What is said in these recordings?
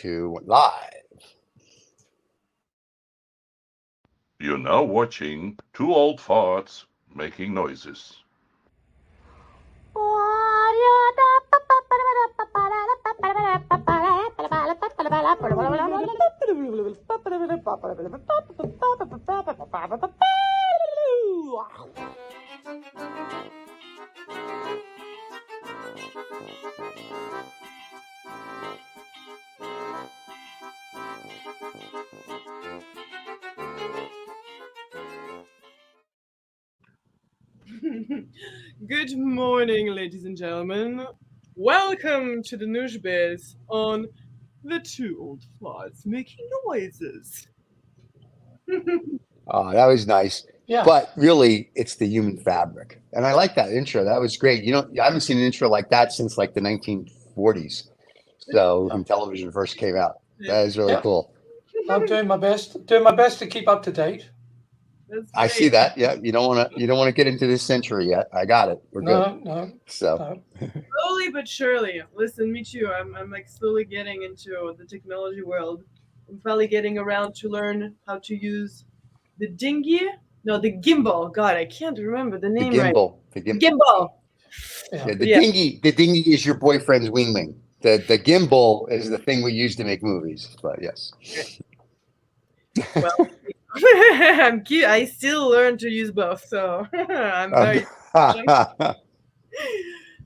2, live. You're now watching two old farts making noises. Good morning, ladies and gentlemen. Welcome to the Noosh Biz on the two old farts making noises. That was nice. Yeah. But really, it's the human fabric. And I like that intro. That was great. I haven't seen an intro like that since like the 1940s. So when television first came out. That is really cool. I'm doing my best to keep up to date. That's I see great. that. Yeah. You don't want to get into this century yet. I got it. We're good. No. So Slowly but surely. Listen, me too. I'm like slowly getting into the technology world. I'm finally getting around to learn how to use the dinghy. No, the gimbal. God, I can't remember the the name right. gimbal. The gimbal. Gimbal. Yeah. Yeah, the Yeah. dinghy is your boyfriend's wing. The gimbal is the thing we use to make movies. But yes. Well, I'm cute. I still learn to use both, so I'm very.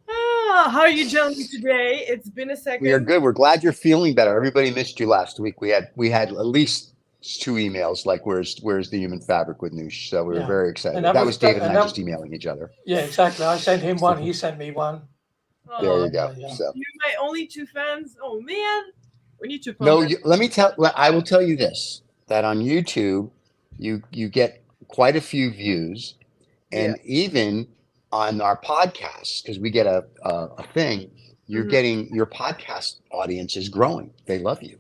How are you gentlemen today? It's been a second. We are good. We're glad you're feeling better. Everybody missed you last week. We had at least 2 emails like where's the human fabric with Noosh. So we were Yeah. very excited. And That, that was was- David and and I that- just emailing each other. Yeah, exactly. I sent him one, he sent me one. Aw, There you go. Yeah. So you're my only 2 fans. Oh man, we need to. no, I will tell you this, that on YouTube you get quite a few views, and even on our podcast, because we get a thing, you're Mhm. getting your podcast audience is growing. They love you.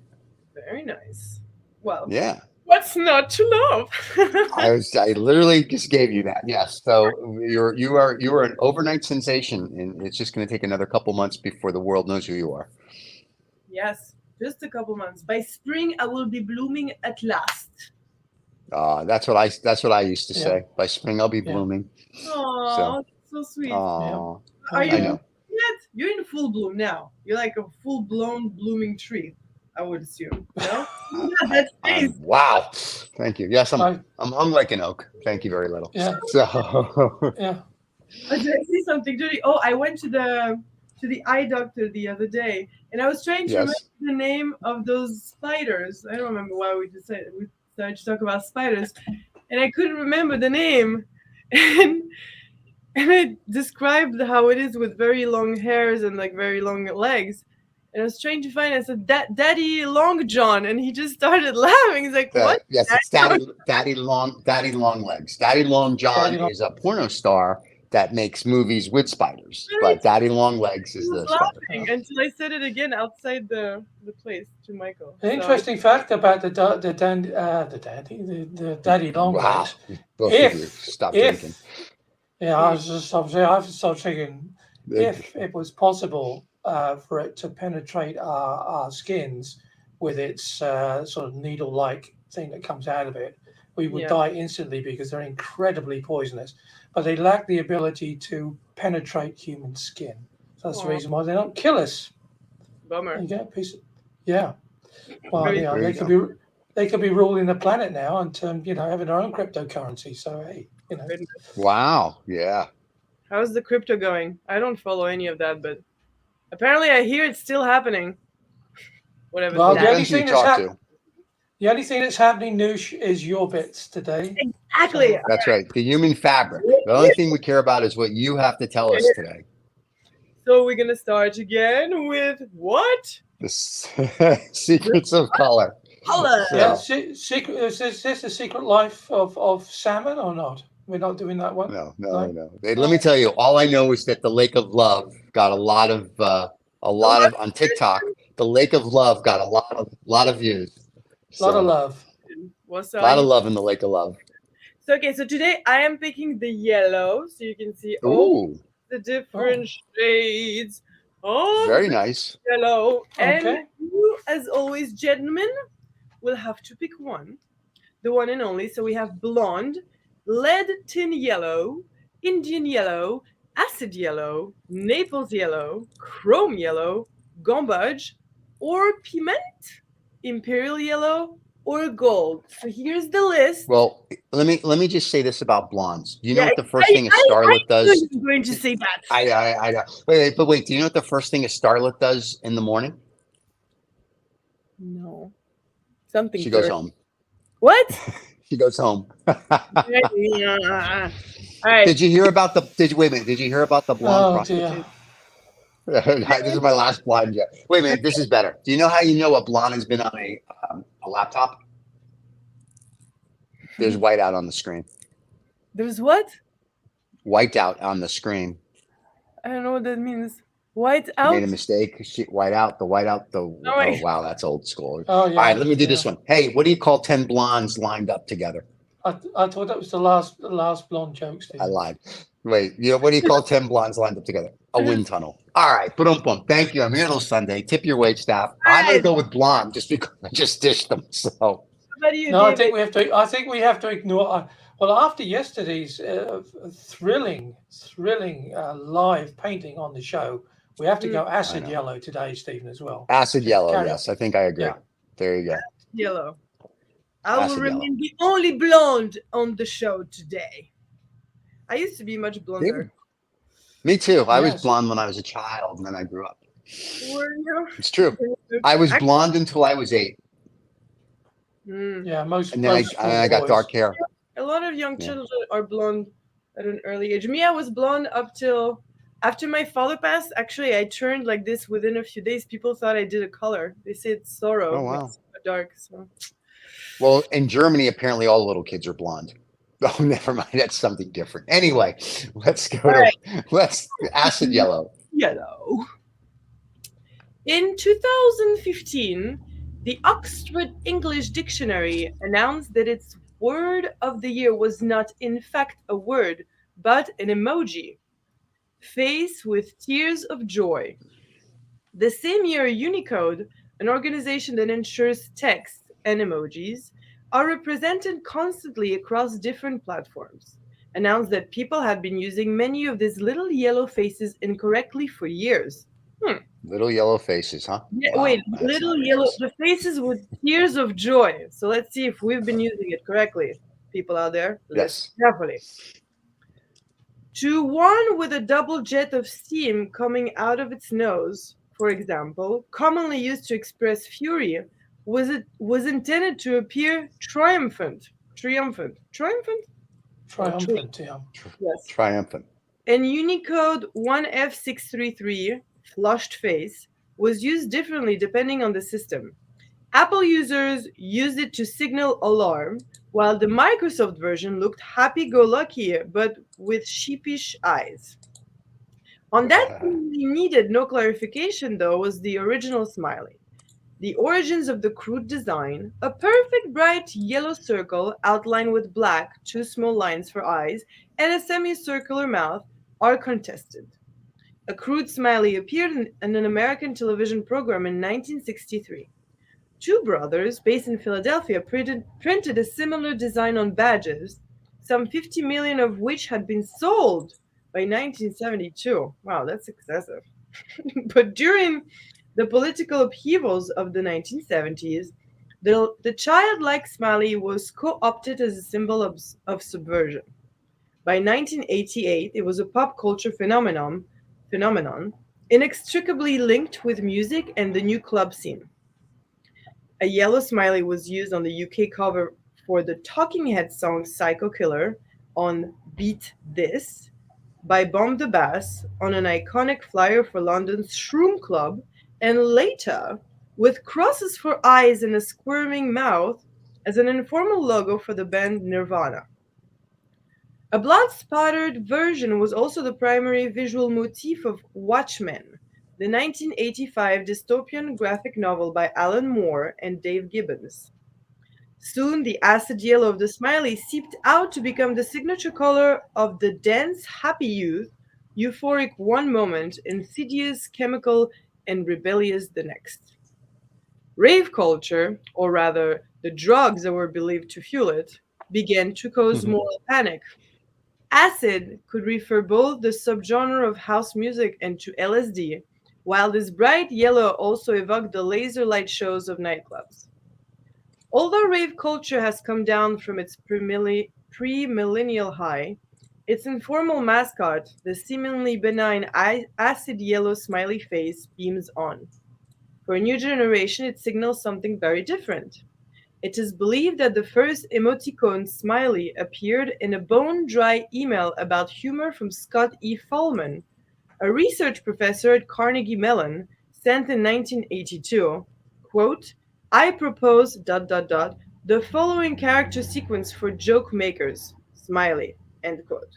Very nice. Well, Yeah. what's not to love? I literally just gave you that. Yes. So you are an overnight sensation, and it's just going to take another couple months before the world knows who you are. Yes, just a couple months. By spring, I will be blooming at last. That's what I used to say. By spring, I'll be Yeah. blooming. Oh, so sweet. Aw. Are you I know. yet? You're in full bloom now. You're like a full blown blooming tree, I would assume. No? Yeah, that's nice. Wow. Thank you. Yes, I- I'm like an oak. Thank you very little. Yeah. So Yeah. Did I see something dirty? Oh, I went to the eye doctor the other day, and I was trying to remember yes. the name of those spiders. I don't remember why we started to talk about spiders, and I couldn't remember the name, and I described how it is with very long hairs and like very long legs. And I was trying to find it. I said, Daddy Long John. And he just started laughing. He's like, what? Yes, it's Daddy Long Legs. Daddy Long John Daddy Long- is a porno star that makes movies with spiders, but Daddy Long Legs He is was the spider. laughing until I said it again outside the place to Michael. An So- interesting fact about the daddy long Wow. legs. Both If- of you stop if- drinking. Yeah, I was thinking if it was possible for it to penetrate our skins with its sort of needle-like thing that comes out of it, we would Yeah. die instantly because they're incredibly poisonous. But they lack the ability to penetrate human skin. So that's the Aw. reason why they don't kill us. Bummer. There you go, piece of, yeah. Well, Very- yeah, There they you could be ruling the planet now and having their own cryptocurrency. So hey, Wow. Yeah. How's the crypto going? I don't follow any of that, but apparently I hear it's still happening. Whatever. Well, that the only Depends who you thing that's talk hap- to. The only thing that's happening, Noosh, is your bits today. Exactly. That's right. The human fabric. The only thing we care about is what you have to tell us today. So we're gonna start again with what? The secrets of color. Color. So- Yeah, secret. Is this the secret life of salmon or not? We're not doing that one. No. No? Let me tell you, all I know is that the Lake of Love got a lot of on TikTok. The Lake of Love got a lot of views. A lot of love. What's A lot of love in the Lake of Love. So okay, so today I am picking the yellow, so you can see all Ooh. the different shades Oh, Very nice. yellow. And Okay. you, as always, gentlemen, will have to pick one. The one and only. So we have blonde, lead tin yellow, Indian yellow, acid yellow, Naples yellow, chrome yellow, gambage, or piment, imperial yellow, or gold. So here's the list. Well, let me just say this about blondes. Do you know Yeah, what the first thing a I starlet knew does? you were going to say that. I know. But wait. Do you know what the first thing a starlet does in the morning? No, something She goes third. home. What? She goes home. Yeah. All right. Did you hear about the? Did you wait a minute? Did you hear about the blonde Oh dear. prostitute? This is my last blonde joke. Wait a minute. This is better. Do you know how you know a blonde has been on a laptop? There's whiteout on the screen. There's what? Whiteout on the screen. I don't know what that means. White She made out? a mistake. She whiteout. The whiteout. The Oh oh my. wow, that's old school. Oh All right, yeah. let me do Yeah. this one. Hey, what do you call 10 blondes lined up together? I thought that was the last blonde joke, I Stephen. lied. Wait, what do you call 10 blondes lined up together? A wind tunnel. All right, boom, boom. Thank you. I'm here till Sunday. Tip your wait staff. I'm gonna Alright, go with blonde just because I just dished them. So how about you, No, I David? think we have to. I think we have to ignore. Well, after yesterday's thrilling live painting on the show, we have to Mm, go acid know. yellow today, Stephen, as well. acid Just to yellow, carry on. yes. I think I agree. Yeah. There you go. yellow. I will Acid yellow. remain the only blonde on the show today. I used to be much blonder. Me too. I was Yes. blonde when I was a child, and then I grew up. Were you? It's true. I was Ac- blonde until I was 8, Mm. Yeah. Most and then I school got boys. dark hair. A lot of young Yeah. children are blonde at an early age. Me, I was blonde up till after my father passed. Actually, I turned like this within a few days. People thought I did a color. They say it's sorrow. Oh wow. It's dark. So Well, in Germany, apparently all little kids are blonde. Oh, never mind. That's something different. Anyway, let's go all right, to acid yellow. yellow. In 2015, the Oxford English Dictionary announced that its word of the year was not, in fact, a word, but an emoji face with tears of joy. The same year, Unicode, an organization that ensures text and emojis are represented constantly across different platforms, announced that people had been using many of these little yellow faces incorrectly for years. Little yellow faces, huh? Yeah, Wow, wait, that's little yellow, outrageous. the faces with tears of joy. So let's see if we've been using it correctly. People out there, listen Yes. carefully. To one with a double jet of steam coming out of its nose, for example, commonly used to express fury, was intended to appear triumphant. Triumphant. Triumphant? Or Triumphant. Yeah. yes. Triumphant. And Unicode 1F633, flushed face, was used differently depending on the system. Apple users used it to signal alarm, while the Microsoft version looked happy go lucky but with sheepish eyes. On that seemingly needed no clarification, though, was the original smiley. The origins of the crude design, a perfect bright yellow circle outlined with black, two small lines for eyes, and a semicircular mouth, are contested. A crude smiley appeared in an American television program in 1963. Two brothers, based in Philadelphia, printed a similar design on badges, some 50 million of which had been sold by 1972. Wow, that's excessive. But during the political upheavals of the 1970s, the childlike smiley was co opted as a symbol of subversion. By 1988, it was a pop culture phenomenon inextricably linked with music and the new club scene. A yellow smiley was used on the UK cover for the Talking Heads song Psycho Killer on Beat This by Bomb the Bass on an iconic flyer for London's Shroom Club, and later with crosses for eyes and a squirming mouth as an informal logo for the band Nirvana. A blood spattered version was also the primary visual motif of Watchmen, the 1985 dystopian graphic novel by Alan Moore and Dave Gibbons. Soon, the acid yellow of the smiley seeped out to become the signature color of the dense, happy youth euphoric one moment, insidious, chemical, and rebellious the next. Rave culture, or rather the drugs that were believed to fuel it, began to cause moral panic. Acid could refer both the subgenre of house music and to LSD, while this bright yellow also evoked the laser light shows of nightclubs. Although rave culture has come down from its pre-millennial high, its informal mascot, the seemingly benign acid yellow smiley face, beams on. For a new generation, it signals something very different. It is believed that the first emoticone smiley appeared in a bone dry email about humor from Scott E. Fallman, a research professor at Carnegie Mellon, sent in 1982. Quote, I propose the following character sequence for joke makers. Smiley. End quote.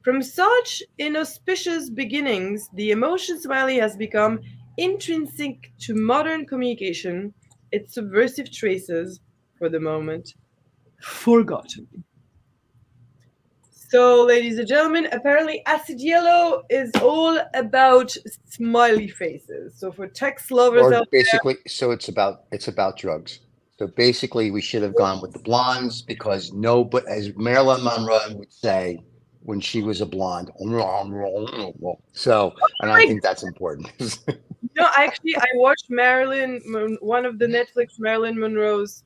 From such inauspicious beginnings, the emotion smiley has become intrinsic to modern communication, its subversive traces, for the moment, forgotten. So, ladies and gentlemen, apparently Acid Yellow is all about smiley faces. So, for text lovers Or out basically, so it's about drugs. So basically, we should have gone with the blondes because no, but as Marilyn Monroe would say when she was a blonde. So, and I there, think that's important. no, actually, I watched one of the Netflix Marilyn Monroe's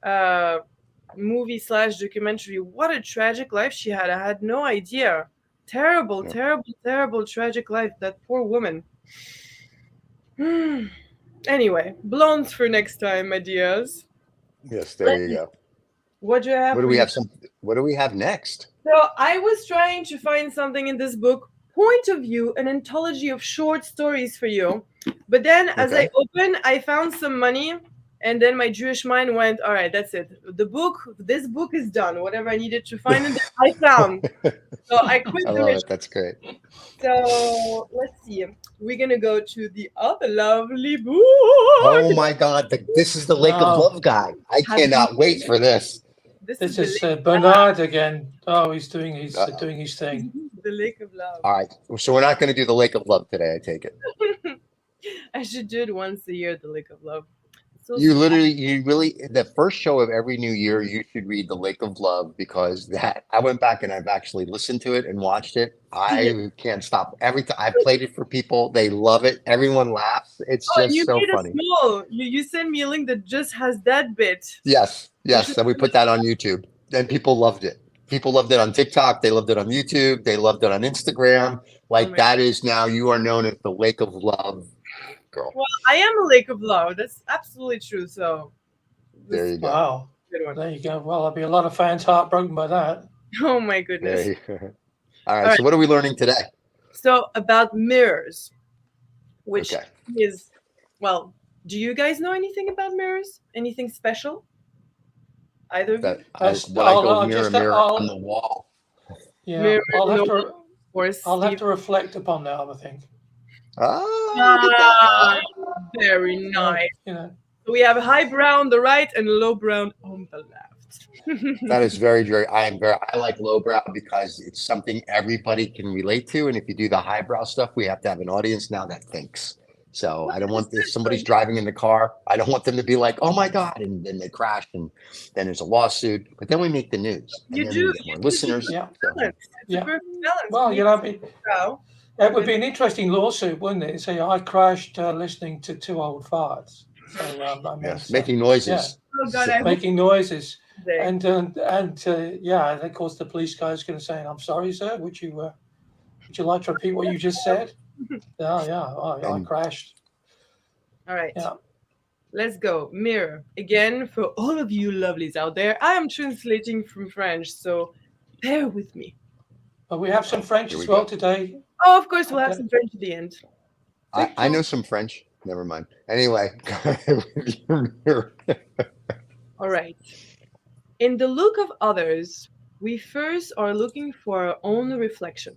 uh, movie slash documentary. What a tragic life she had. I had no idea. Terrible, Yeah. terrible, terrible, tragic life. That poor woman. Anyway, blondes for next time, my dears. Yes, there you go. What do I have What do for we you? have? What do we have next? So I was trying to find something in this book, Point of View, an anthology of short stories for you. But then as I Okay. opened, I found some money, and then my Jewish mind went, all right, that's it. This book is done. Whatever I needed to find in there, I found. So I quit I the love mission. it. That's great. So let's see. We're gonna go to the other lovely Oh book. my God, this is the Lake of Oh, Love guy. I Have you? cannot wait for this. This is this the is lake, Bernard again. Oh, he's Uh-oh. doing his thing. the lake of love. All right. So we're not going to do the Lake of Love today, I take it. I should do it once a year, the lake of love. So You really, the first show of every new year, you should read The Lake of Love because I went back and I've actually listened to it and watched it. yeah. I can't stop. Every time I played it for people, they love it. Everyone laughs. It's Oh, and just you so made a funny. small. You sent me a link that just has that bit. Yes, Which yes. is And we put that on YouTube and people loved it. People loved it on TikTok. They loved it on YouTube. They loved it on Instagram. oh Like my. that is now you are known as the Lake of Love girl. Well, I am a lake of love. That's absolutely true. So this There is you go. Wow. a good one. There you go. Well, there'll be a lot of fans heartbroken by that. Oh my There goodness. you go. All All right. right. So what are we learning today? So about mirrors, which Okay. is, well, do you guys know anything about mirrors? Anything special? Either of you? That I when I go mirror mirror on the wall. Yeah, Mirror, no, or I'll have Steve. to reflect upon that, I think. Ah, look at that. Ah, Ah, very Well, nice. you know, So we have high brow on the right and low brown on the left. that is very, very. I like lowbrow because it's something everybody can relate to. And if you do the highbrow stuff, we have to have an audience now that thinks. So I don't want if somebody's driving in the car, I don't want them to be like, "Oh my God," and then they crash, and then there's a lawsuit. But then we make the news, and then we get more You do listeners. yeah, So, balance. It's a yeah. perfect balance. Well, We you need know, I mean, brow. it would be an interesting lawsuit, wouldn't it? Say I crashed listening to two old farts. So I mean, yes, so making yeah, noises. Oh God, I So, hope making noises, they. and yeah, and of course the police guy's going to say, "I'm sorry, sir. Would you like to repeat what you just said?" Yeah, yeah. Oh, yeah, I and crashed. All right, Yeah. let's go. Mirror again for all of you lovelies out there. I am translating from French, so bear with me. But we have some French here we as well go. today. Oh, of course, we'll have some French at the end. Thank I know you. some French. Never mind. Anyway, go ahead with your mirror. All right. In the look of others, we first are looking for our own reflection.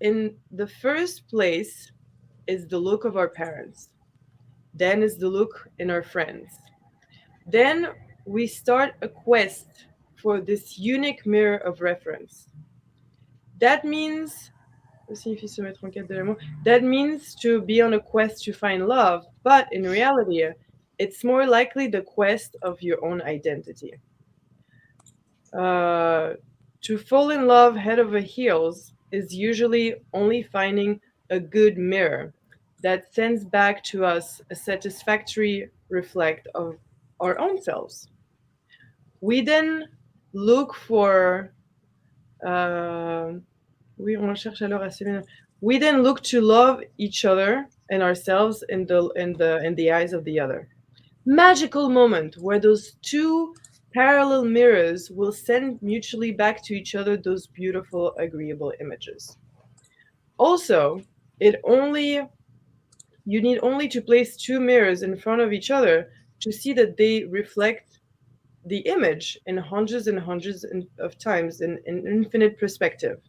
In the first place is the look of our parents. Then is the look in our friends. Then we start a quest for this unique mirror of reference. That means signifie se mettre en quête de l'amour. That means to be on a quest to find love, but in reality, it's more likely the quest of your own identity. To fall in love head over heels is usually only finding a good mirror that sends back to us a satisfactory reflect of our own selves. We then look for oui, on cherche alors à s'aimer. We then look to love each other and ourselves in the eyes of the other. Magical moment where those two parallel mirrors will send mutually back to each other those beautiful, agreeable images. Also, it only you need only to place two mirrors in front of each other to see that they reflect the image in hundreds and hundreds of times in infinite perspective.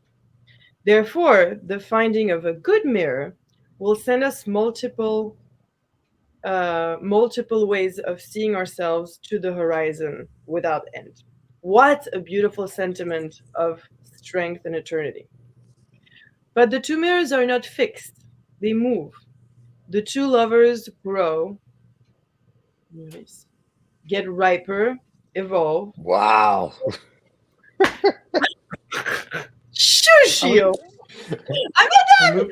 Therefore, the finding of a good mirror will send us multiple ways of seeing ourselves to the horizon without end. What a beautiful sentiment of strength and eternity. But the two mirrors are not fixed, they move. The two lovers grow, get riper, evolve. Wow. Shush Are we- you! I'm we move-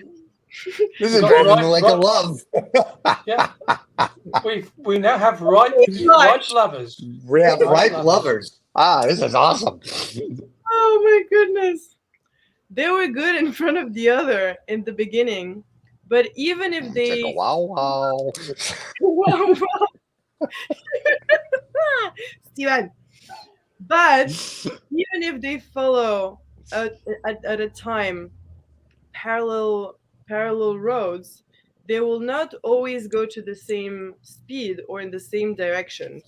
This is Got better than right- like a love. yeah, we now have ripe much. lovers. We have Ripe ripe lovers. Ah, this is awesome. Oh my goodness. They were good in front of the other in the beginning, but even if It's like they a wow wow. wow, wow. Steven. But even if they follow at a time parallel parallel roads, they will not always go to the same speed or in the same direction.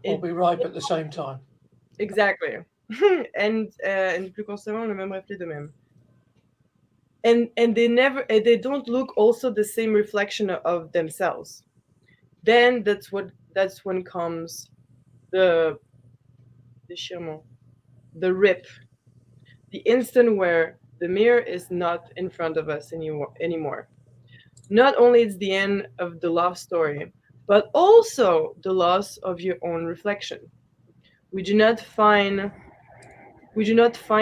Or It, be ripe at the same time. exactly. And plus constamment le même reflet de même. And they don't look also the same reflection of themselves. Then that's when comes the déchirement, the rip, the instant where the mirror is not in front of us anymore. Not only it's the end of the love story, but also the loss of your own reflection. We do not find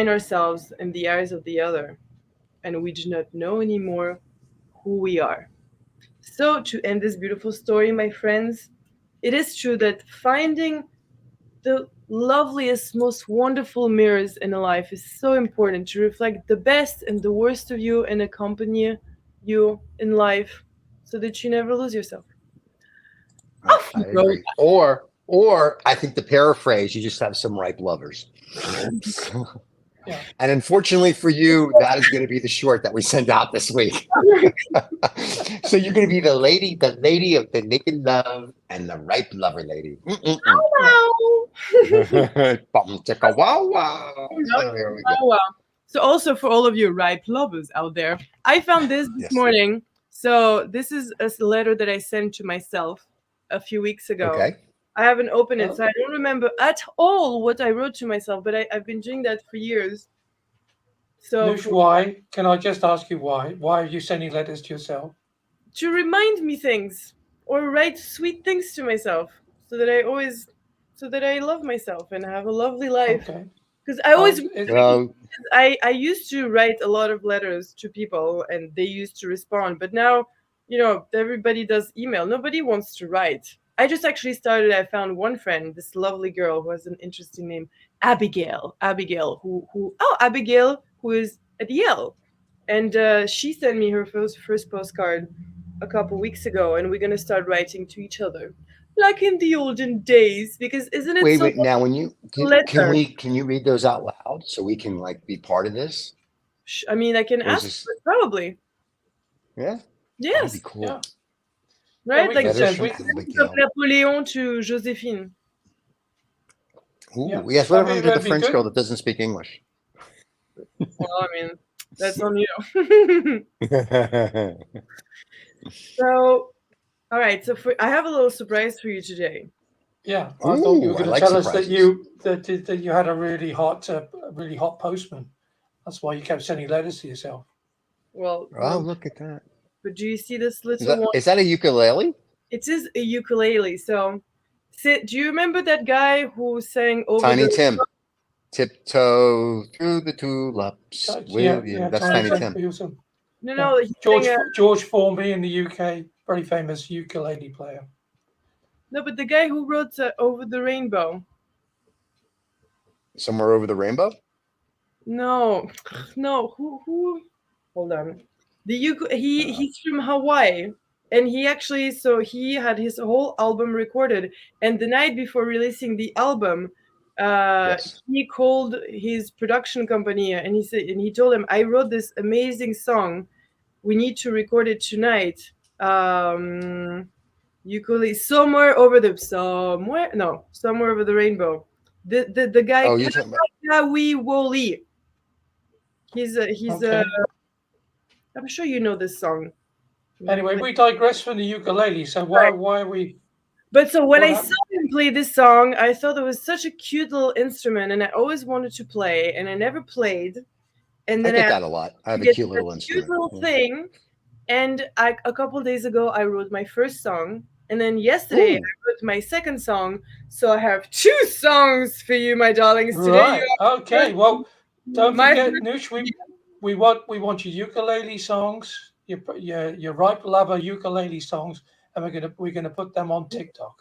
ourselves in the eyes of the other, and we do not know anymore who we are. So to end this beautiful story, my friends, it is true that finding the loveliest, most wonderful mirrors in a life is so important to reflect the best and the worst of you and accompany you in life so that you never lose yourself. Off I you go. agree. Or I think the paraphrase, you just have some ripe lovers. Yeah. And unfortunately for you, that is going to be the short that we send out this week. So you're going to be the lady of the naked love and the ripe lover lady. Bum, chicka, wow, wow. So there we go. Oh, wow. So also for all of you ripe lovers out there, I found this Yes. morning. So this is a letter that I sent to myself a few weeks ago. Okay. I haven't opened it, Oh. so I don't remember at all what I wrote to myself, but I've been doing that for years. So Noosh, why? Can I just ask you why? Why are you sending letters to yourself? to remind me things or write sweet things to myself so that I love myself and have a lovely life. Okay. Because I always Well, I used to write a lot of letters to people and they used to respond, but now, everybody does email. Nobody wants to write. I just actually started, I found one friend, this lovely girl who has an interesting name, Abigail. Abigail, Abigail, who is at Yale. And she sent me her first postcard a couple weeks ago, and we're going to start writing to each other. Like in the olden days, because isn't it wait. so Now, when you letter? can you read those out loud so we can like be part of this? I mean, I can Or is ask this- for it, probably. Yeah, that'd Yes, be cool. Yeah. right? we Like can Letters send- from we- Abigail. Napoleon to Josephine. Ooh, Yeah. yes. What I mean, happened to the that'd be French good. girl that doesn't speak English? Well, I mean, that's on you. So, all right. So I have a little surprise for you today. Yeah. I thought you Ooh, were I going to like tell us surprises. that you had a really hot postman. That's why you kept sending letters to yourself. Well, Oh, no, look at that. but do you see this little one? Is that a ukulele? It is a ukulele. So, do you remember that guy who sang over Tiny the? Tim. Tiptoe through the tulips with you. Yeah, That's Tiny Tiny Tim. Tim. He was a, No, yeah. no, he sang. George Formby in the UK, very famous ukulele player. No, but the guy who wrote "Over the Rainbow." Somewhere over the rainbow? No, no. Who? Hold on. He's from Hawaii, and he had his whole album recorded, and the night before releasing the album, Yes. he called his production company and he told them, "I wrote this amazing song. We need to record it tonight." Ukulele somewhere over the rainbow. The guy Oh, you're talking about. Kawi Woli. He's a. Okay. I'm sure you know this song. Anyway, we digress from the ukulele. So why are we? But so when What I saw him play this song, I thought it was such a cute little instrument, and I always wanted to play, and I never played. And I then get that a lot. I have a get cute little this cute instrument. little thing, and a couple days ago I wrote my first song, and then yesterday I wrote my second song. So I have 2 songs for you, my darlings. Today Right. Okay. Well, don't my forget, Noosh. We want your ukulele songs, your ripe lover ukulele songs, and we're gonna put them on TikTok.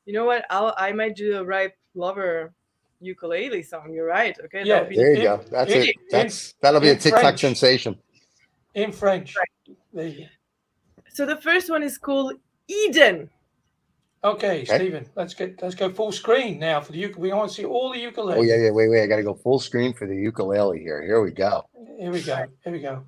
You know what? I might do a Ripe Lover ukulele song. You're right. Okay, that Yeah. would be There you go. That's in, it. in, That'll be a in TikTok French. sensation. In French. There you go. So the first one is called Eden. Okay, Stephen, let's go full screen now for the ukulele. We want to see all the ukulele. Oh yeah. Wait. I got to go full screen for the ukulele here. Here we go. Here we go.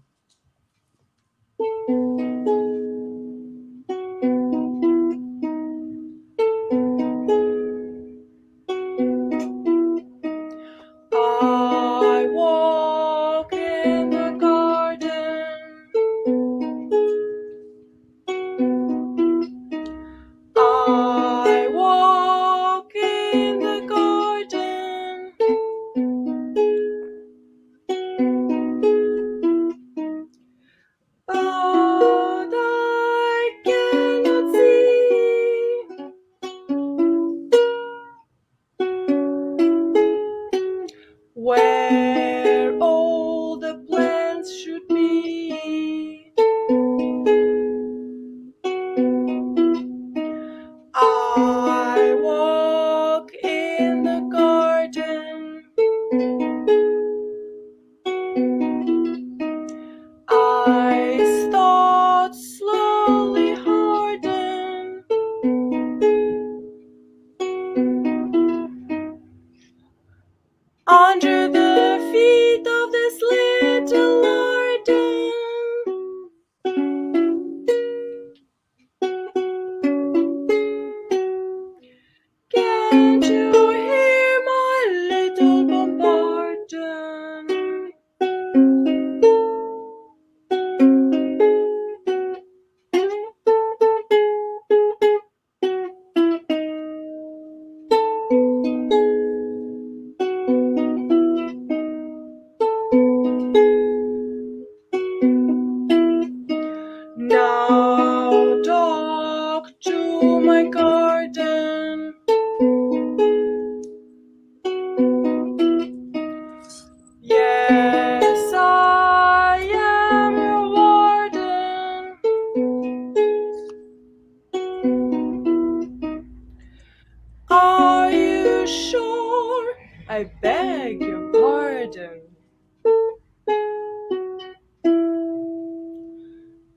I walk in the garden. I walk in the garden. But I cannot see where all the plants should be. I walk in the garden. Eyes thoughts slowly harden. Under the feet of this little garden. Can't you hear my little bombardon? Now talk to my garden. Yes, I am your warden. Are you sure? I beg your pardon.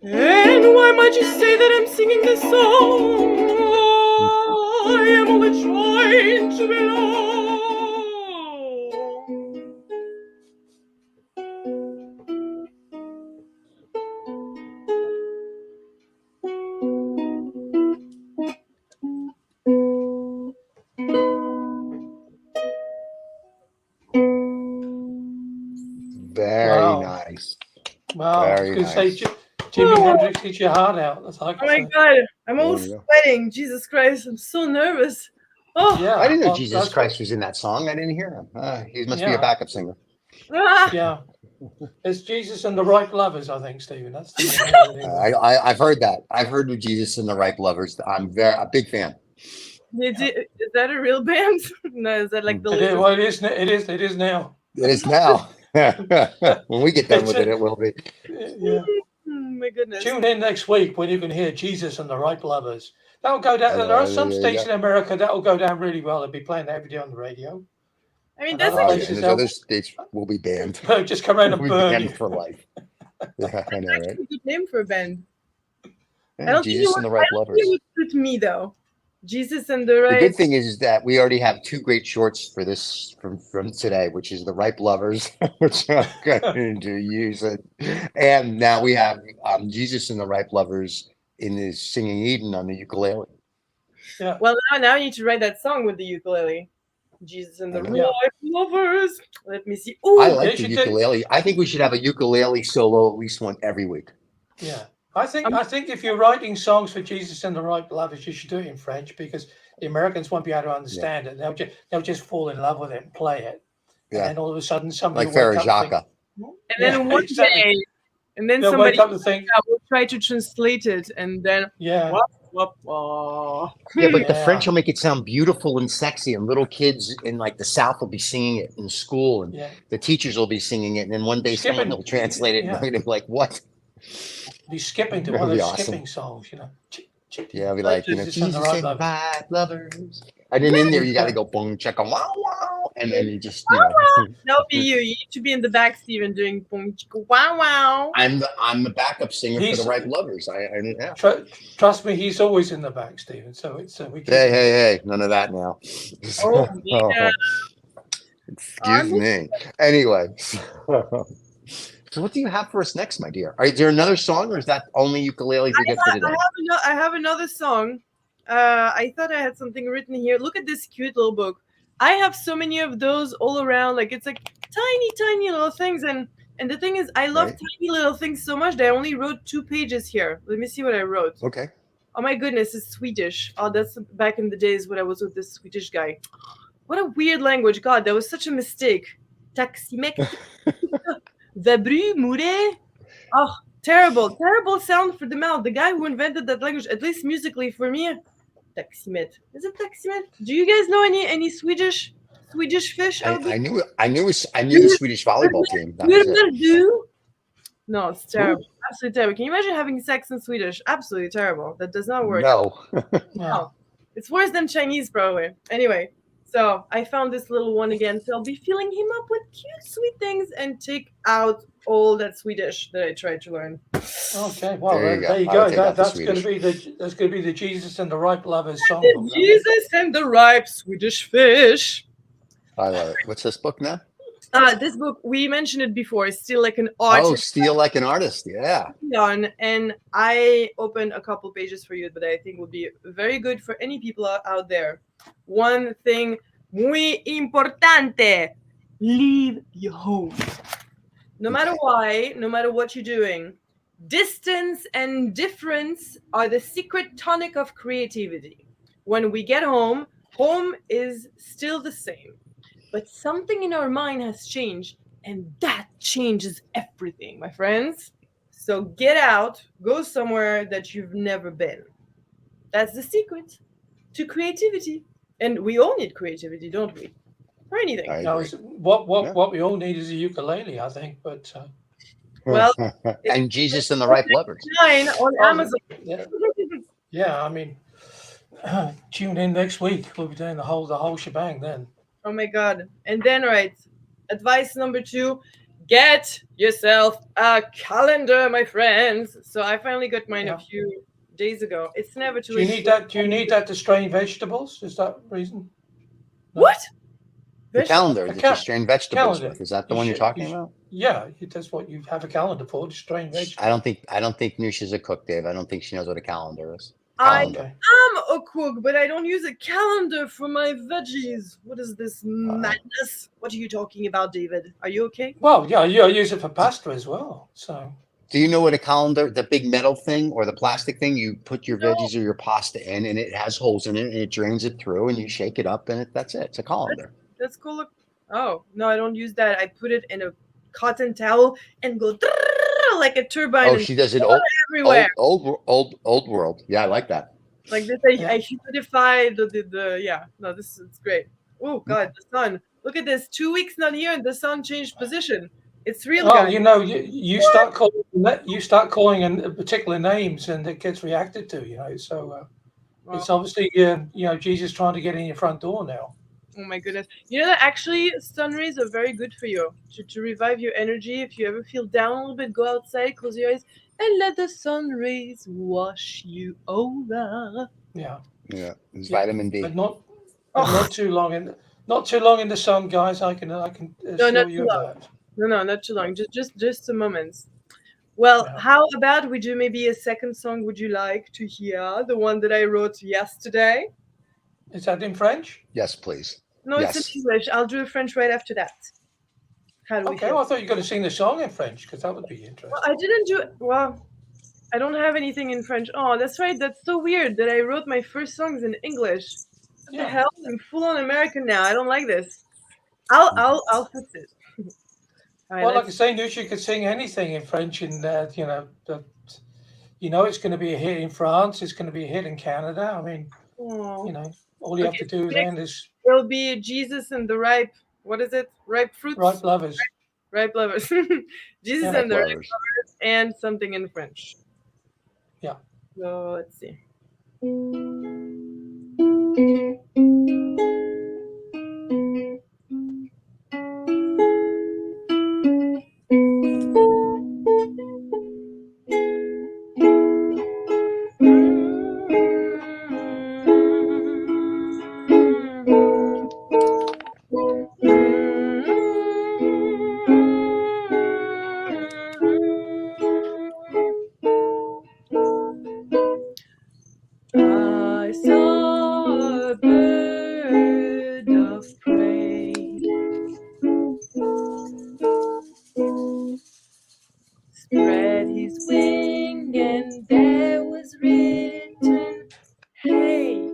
And why might you say that I'm singing this song? I am only trying to belong. Very nice. Wow. I was Very going to say, nice. Jimi Oh. Hendrix hit your heart out. That's like Oh my god, I'm all There you go. sweating. Jesus Christ, I'm so nervous. Oh, Yeah. I didn't know well, Jesus that's Christ was in that song. I didn't hear him. He must be a Yeah. backup singer. Ah, Yeah. It's Jesus and the Right Lovers, I think, Stephen. That's the I've heard that. I've heard of Jesus and the Ripe Lovers. I'm a big fan. is that a real band? No, is that like the It is, latest? well, it is now. It is now. When we get done with it, it will be. Yeah. My goodness. Tune in next week when you can hear Jesus and the Right Lovers. That'll go down. There are some There you states go. in America that'll go down really well. They'll be playing that every day on the radio. I mean, And that's other like And places there's they'll other states will be banned. just come around and We'll be burn banned you. for life. Yeah, I know, right? a good name for a band. I Yeah, don't think Jesus and the Ripe it Lovers. would suit me though. Jesus and the The Right. good thing is that we already have two great shorts for this from today, which is the Ripe Lovers, which I'm going to use it, and now we have Jesus and the Ripe Lovers in his singing Eden on the ukulele. Yeah. Well, now I need to write that song with the ukulele. Jesus and the I know. Yeah. Right Lovers. Let me see. Ooh, I like They the should do- ukulele. I think we should have a ukulele solo at least one every week. Yeah. I think if you're writing songs for Jesus and the Right Lovers, you should do it in French because the Americans won't be able to understand it. They'll just fall in love with it and play it. And Yeah, then all of a sudden somebody like will wake up and Farajaka. and then Yeah, one exactly. day, and then They'll somebody wake up and think, will try to translate it, and then yeah, wah. Yeah, but the Yeah. French will make it sound beautiful and sexy, and little kids in like the South will be singing it in school, and yeah. the teachers will be singing it, and then one day someone Skipping- will translate it, yeah. and they'll be like, "What?" Be skipping to That one of would be those awesome. skipping songs, Yeah, I'll be like, Jesus Jesus and the Right and Lovers. Right Lovers, and then in there you got to go boom, checka, wow, wow, and then you just, That'll be you. You need to be in the back, Steven, doing boom chicka wow wow. I'm the backup singer for He's- the Ripe Lovers. Yeah. Trust me, he's always in the back, Stephen. So it's we keep Hey, none of that now. Oh, yeah. Excuse me. Anyway, so what do you have for us next, my dear? Is there another song, or is that only ukuleles we get for today? I have another song. I thought I had something written here. Look at this cute little book. I have so many of those all around. Like it's like tiny little things, and the thing is, I love Right. tiny little things so much that I only wrote 2 pages here. Let me see what I wrote. Okay. Oh my goodness, it's Swedish. Oh, that's back in the days when I was with this Swedish guy. What a weird language. God, that was such a mistake. Taximek. Vebrumure. Oh, terrible sound for the mouth. The guy who invented that language, at least musically for me, Taximet. Is it Taximet? Do you guys know any Swedish fish out there? I knew the Swedish volleyball team. That was it. Will. No, it's terrible. Absolutely terrible. Can you imagine having sex in Swedish? Absolutely terrible. That does not work. No. No. It's worse than Chinese, probably. Anyway, so I found this little one again. So I'll be filling him up with cute, sweet things and take out all that Swedish that I tried to learn. Okay, well There you go. there you I go. would take out the That's going to Swedish. be the Jesus and the Ripe Lovers song. Jesus and the ripe Swedish fish. I love it. What's this book now? This book, we mentioned it before. It's still like an Oh, artist Steal Like an Artist. Yeah. on, and I opened a couple pages for you that I think would be very good for any people out there. One thing muy importante: leave your home. No matter why, no matter what you're doing, distance and difference are the secret tonic of creativity. When we get home, home is still the same. But something in our mind has changed, and that changes everything, my friends. So get out, go somewhere that you've never been. That's the secret to creativity. And we all need creativity, don't we? For anything. I No, agree. what we all need is a ukulele, I think. But Well, and Jesus and the Ripe Lovers. Mine on Amazon. yeah, I mean, tune in next week. We'll be doing the whole shebang then. Oh my god. And then advice number 2, get yourself a calendar, my friends. So I finally got mine a few days ago. It's never too Do you need that to strain vegetables? Is that the reason? No? What? The calendar A that you strain vegetables calendar. with. Is that the You one you're should- talking you should- about? Yeah, that's what you have a calendar for, to strain vegetables. I don't think Noosh is a cook, Dave. I don't think she knows what a calendar is. I Calendar. Okay. am a cook, but I don't use a calendar for my veggies. What is this madness? What are you talking about, David? Are you okay? Well, yeah, you use it for pasta as well. So Do you know what a calendar, the big metal thing or the plastic thing, you put your No. veggies or your pasta in, and it has holes in it, and it drains it through, and you shake it up, and that's it. It's a colander. Let's call Oh no, I don't use that. I put it in a cotton towel and go like a turbine Oh, and she does it everywhere. old world. Yeah, I like that. Like this, I Yeah. humidify the yeah. No, this is great. Oh God, the sun. Look at this. 2 weeks not here, and the sun changed position. It's real, Well, guys. you start calling in particular names, and it gets reacted to. So Well, it's obviously Jesus trying to get in your front door now. oh my goodness. You know that actually sun rays are very good for you to revive your energy. If you ever feel down a little bit, go outside, close your eyes, and let the sun rays wash you over. Yeah, Yeah, it's Yeah. vitamin but D. not but Oh not too long in the sun, guys. I can no, not assure too you of long. that. No, no, not too Yeah, long. Just some moments. Well, yeah. how about we do maybe a second song? Would you like to hear the one that I wrote yesterday? Is that in French? Yes, please. No, it's in Yes. English. I'll do a French right after that. How do we Okay, feel? well, I thought you were going to sing the song in French because that would be Well, interesting. I didn't do it. Well, I don't have anything in French. Oh, that's right. That's so weird that I wrote my first songs in English. What the Yeah. hell? I'm full on American now. I don't like this. I'll fix it. All right, Well, like I let's. say, Noosh, you could sing anything in French, and it's going to be a hit in France. It's going to be a hit in Canada. I mean, Oh. all you have Okay, to so do then next is will be Jesus and the ripe. What is it? Ripe ripe fruits. lovers. Ripe lovers. Jesus Yeah, and Ripe the ripe lovers. and something in French. yeah. So let's see. I saw a bird of prey spread his wing, and there was written, "Hey."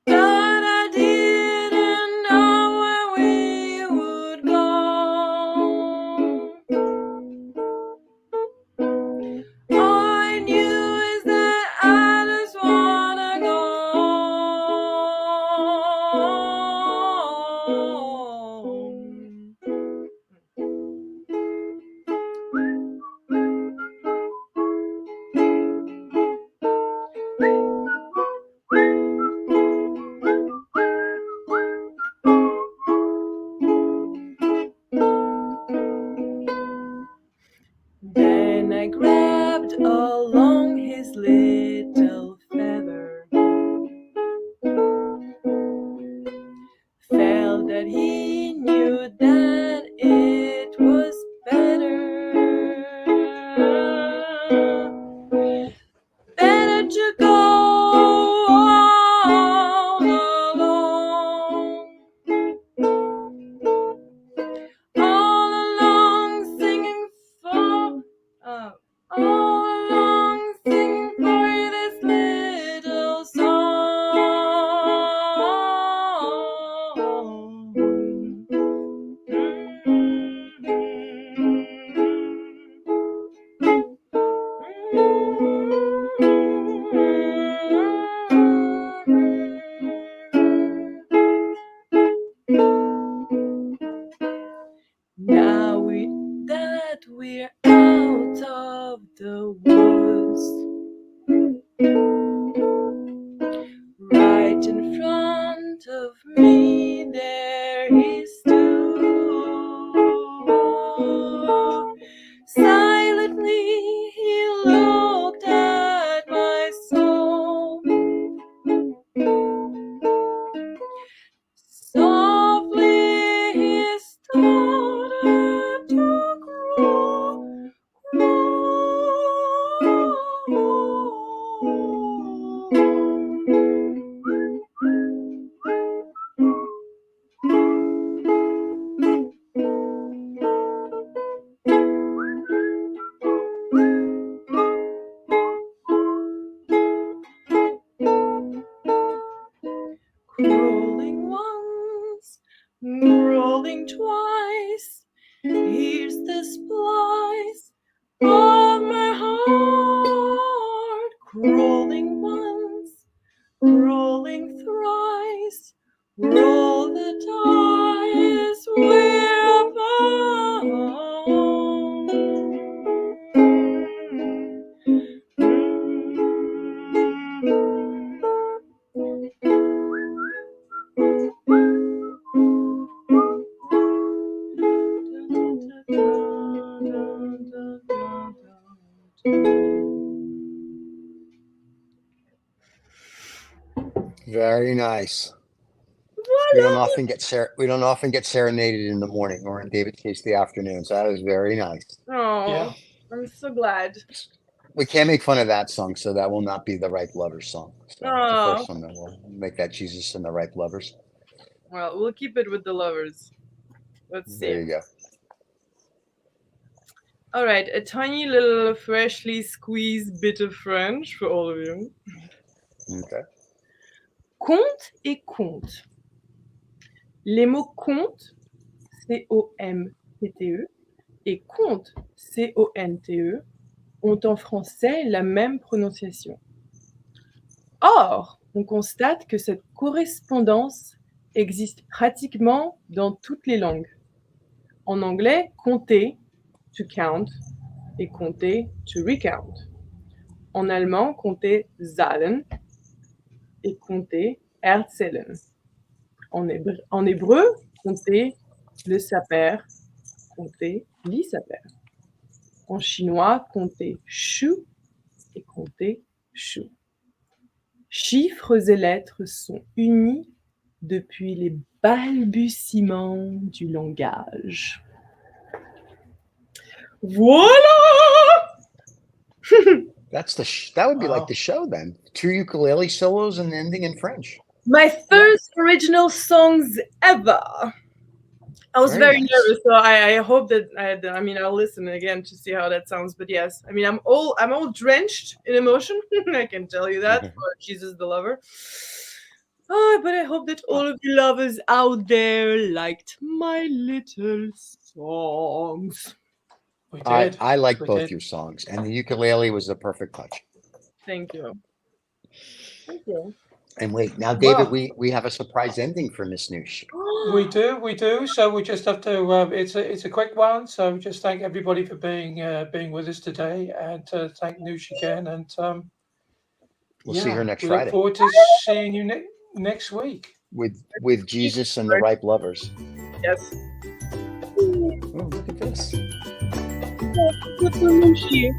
But I didn't know where we would go. All I knew is that I just wanna go. Then I grabbed along his little feather, felt that he knew that it was better to go all alone, all along singing for, all along singing for this little song. Now that we're out of the woods, right in front of me there he stood. Silently he looked at my soul. Softly he started to grow. rolling twice. Here's the splice of my heart, crawling once, rolling thrice. Roll the dice, we're Very nice. We don't often get serenaded in the morning, or in David's case, the afternoon. So that was very nice. Oh, Yeah. I'm so glad. We can't make fun of that song, so that will not be the Ripe Lovers song. So the Oh, first one that will make that Jesus and the Ripe Lovers. well, we'll keep it with the lovers. Let's see. There you go. All right, a tiny little freshly squeezed bit of French for all of you. Okay. Conte et conte. Les mots conte, C-O-M-T-T-E, et conte, C-O-N-T-E, ont en français la même prononciation. Or, on constate que cette correspondance existe pratiquement dans toutes les langues. En anglais, compter, to count, et compter, to recount. En allemand, compter zahlen et compter erzählen. En hébreu, compter le saper, compter l'issaper. En chinois, compter shu et compter shu. Chiffres et lettres sont unis depuis les balbutiements du langage. Voilà! That would be like the show then. 2 ukulele solos and ending in French. My first original songs ever. I was very nice. nervous, so I hope that I'll listen again to see how that sounds. But yes, I mean I'm all drenched in emotion. I can tell you that for Jesus the Lover. Oh, but I hope that all of you lovers out there liked my little songs. We did. I like We both did. your songs, and the ukulele was the perfect touch. Thank you. Thank you. And wait, now David, Well, we have a surprise ending for Miss Noosh. we do. So we just have to. It's a quick one. So just thank everybody for being with us today, and thank Noosh again. And We'll see her next we Friday look forward to seeing you next week. with Jesus and the Ripe Lovers. Yes. Oh, look at this. Good for Lucy.